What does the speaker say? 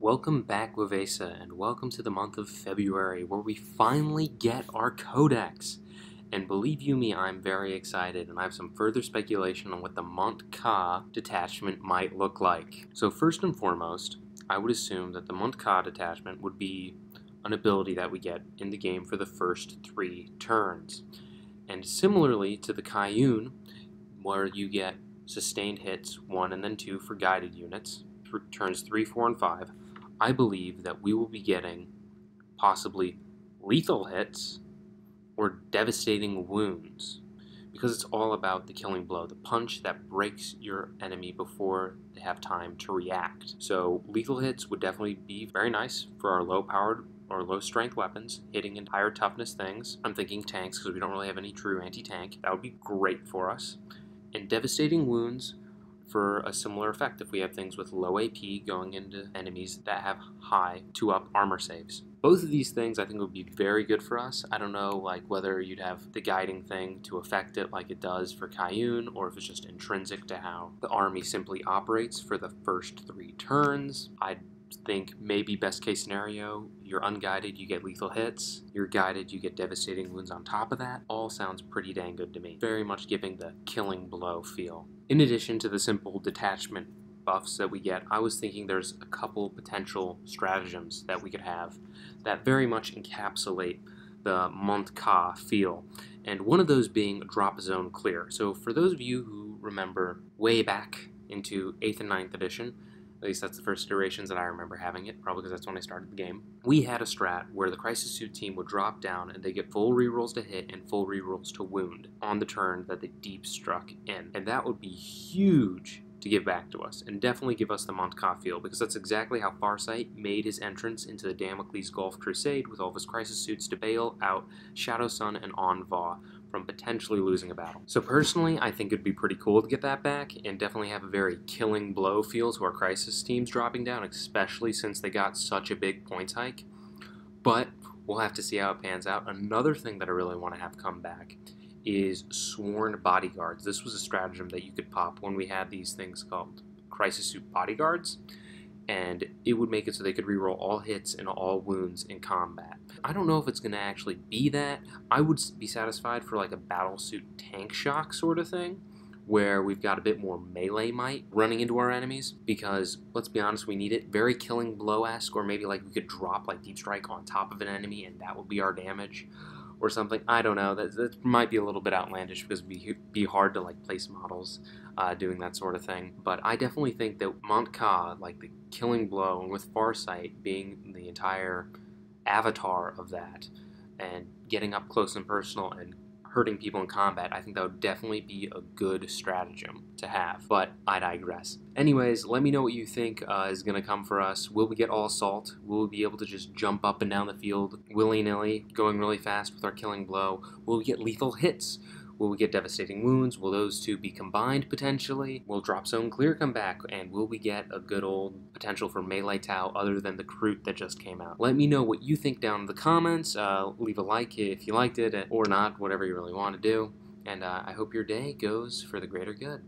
Welcome back, Wavesa, and welcome to the month of February, where we finally get our codex. And believe you me, I'm very excited, and I have some further speculation on what the Mont'ka Detachment might look like. So first and foremost, I would assume that the Mont'ka Detachment would be an ability that we get in the game for the first 3 turns. And similarly to the Kayun, where you get sustained hits 1 and then 2 for guided units, turns 3, 4, and 5, I believe that we will be getting possibly lethal hits or devastating wounds, because it's all about the killing blow, the punch that breaks your enemy before they have time to react. So lethal hits would definitely be very nice for our low-powered or low-strength weapons, hitting in higher toughness things. I'm thinking tanks, because we don't really have any true anti-tank. That would be great for us. And devastating wounds for a similar effect if we have things with low AP going into enemies that have high 2-up armor saves. Both of these things I think would be very good for us. I don't know whether you'd have the guiding thing to affect it like it does for Kayun, or if it's just intrinsic to how the army simply operates for the first 3 turns. I'd think maybe best case scenario, you're unguided, you get lethal hits. You're guided, you get devastating wounds on top of that. All sounds pretty dang good to me. Very much giving the killing blow feel. In addition to the simple detachment buffs that we get, I was thinking there's a couple potential stratagems that we could have that very much encapsulate the Mont'ka feel, and one of those being drop zone clear. So for those of you who remember way back into 8th and 9th edition, at least that's the first iterations that I remember having it, probably because that's when I started the game, we had a strat where the Crisis Suit team would drop down and they get full rerolls to hit and full rerolls to wound on the turn that they deep struck in. And that would be huge to give back to us, and definitely give us the Mont'ka feel, because that's exactly how Farsight made his entrance into the Damocles Gulf Crusade with all of his Crisis Suits to bail out Shadow Sun and Envoy from potentially losing a battle. So personally, I think it'd be pretty cool to get that back, and definitely have a very killing blow feel to our Crisis teams dropping down, especially since they got such a big points hike. But we'll have to see how it pans out. Another thing that I really want to have come back is sworn bodyguards. This was a stratagem that you could pop when we had these things called Crisis Suit bodyguards, and it would make it so they could reroll all hits and all wounds in combat. I don't know if it's going to actually be that. I would be satisfied for like a battle suit tank shock sort of thing, where we've got a bit more melee might running into our enemies, because let's be honest, we need it. Very killing blow-esque, or maybe like we could drop like deep strike on top of an enemy and that would be our damage or something. I don't know. That might be a little bit outlandish, because it'd be hard to like place models doing that sort of thing. But I definitely think that Mont'ka, like the killing blow, and with Farsight being the entire avatar of that, and getting up close and personal and hurting people in combat, I think that would definitely be a good stratagem to have, but I digress. Anyways, let me know what you think is going to come for us. Will we get all assault? Will we be able to just jump up and down the field willy-nilly, going really fast with our killing blow? Will we get lethal hits? Will we get devastating wounds? Will those two be combined potentially? Will drop zone clear come back? And will we get a good old potential for melee Tau other than the Kroot that just came out? Let me know what you think down in the comments. Leave a like if you liked it, or not, whatever you really want to do. And I hope your day goes for the greater good.